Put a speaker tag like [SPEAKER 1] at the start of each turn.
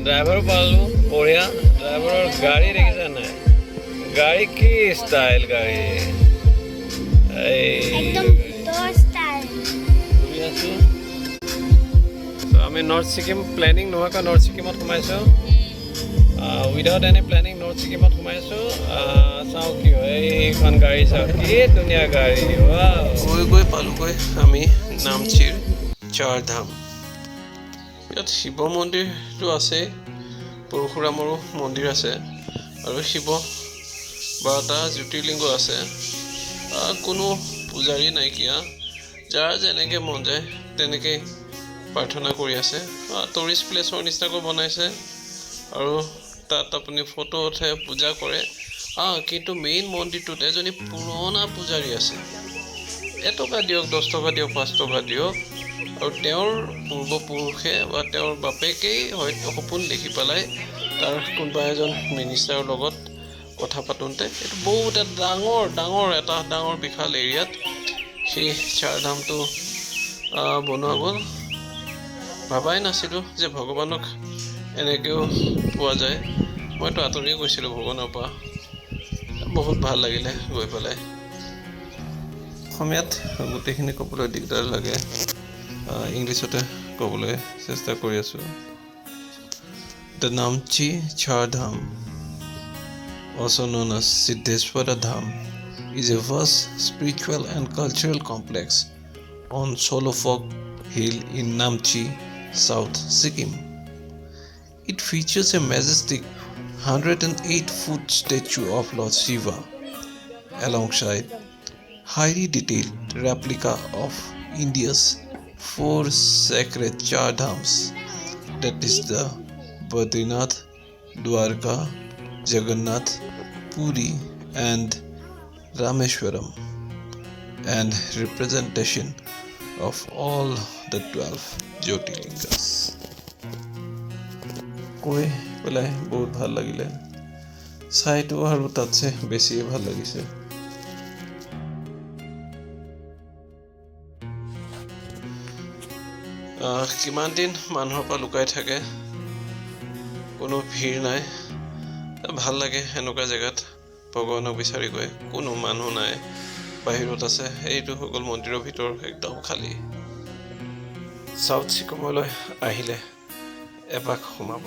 [SPEAKER 1] Driver পালোঁ বঢ়িয়া ড্ৰাইভাৰৰ গাড়ী দেখিছা নাই গাড়ী কি ষ্টাইল গাড়ী আমি নৰ্থ ছিকিম প্লেনিং নোহোৱাকৈ নৰ্থ ছিকিমত সোমাইছোঁ উইদাউট এনি প্লেনিং নৰ্থ ছিকিমত সোমাইছোঁ চাওঁ কি হয় এইখন গাড়ী চাওঁ কি ধুনীয়া গাড়ী গৈ পালোগৈ আমি নামচিৰ চাৰধাম ইয়াত শিৱ মন্দিৰটো আছে পৰশুৰামৰো মন্দিৰ আছে আৰু শিৱ 12টা জ্যোতিৰ্লিংগ আছে কোনো পূজাৰী নাইকিয়া যাৰ যেনেকৈ মন যায় তেনেকৈ প্ৰাৰ্থনা কৰি আছে টুৰিষ্ট প্লেচৰ নিচিনাকৈ বনাইছে আৰু তাত আপুনি ফটো উঠে পূজা কৰে কিন্তু মেইন মন্দিৰটোত এজনী পুৰণা পূজাৰী আছে এটকা দিয়ক 10 টকা দিয়ক 5 টকা দিয়ক আৰু তেওঁৰ পূৰ্বপুৰুষে বা তেওঁৰ বাপেকেই হয়তো সপোন দেখি পেলাই তাৰ কোনোবা এজন মিনিষ্টাৰৰ লগত কথা পাতোঁতে এইটো বহুত ডাঙৰ বিশাল এৰিয়াত সেই চাৰধামটো বনোৱা গ'ল ভাবাই নাছিলোঁ যে ভগৱানক এনেকৈও পোৱা যায় মইতো আঁতৰিয়ে গৈছিলোঁ ভগৱানৰ পৰা বহুত ভাল লাগিলে গৈ পেলাই অসমীয়াত গোটেইখিনি ক'বলৈ দিগদাৰ লাগে ইংলিছতে ক'বলৈ চেষ্টা কৰি আছোঁ the Namchi Chardham also known as Siddheshwara Dham is a vast spiritual and cultural complex on Solofok Hill in Namchi, South Sikkim. It features a majestic 108-foot statue of Lord Shiva alongside highly detailed replica of India's 4 sacred Chardhams, that is the Badrinath, Dwarka, Jagannath, Puri and Rameshwaram, and representation of all the 12 Jyotirlingas. কৈ পেলাই বহুত ভাল লাগিলে চাইটো আৰু তাতছে বেছিয়ে ভাল লাগিছে কিমান দিন মানুহৰ পৰা লুকাই থাকে কোনো ভিৰ নাই ভাল লাগে এনেকুৱা জেগাত ভগৱানক বিচাৰি গৈ কোনো মানুহ নাই বাহিৰত আছে এইটো হৈ গ'ল মন্দিৰৰ ভিতৰ একদম খালী চাউথ ছিকিমলৈ আহিলে এপাক সোমাব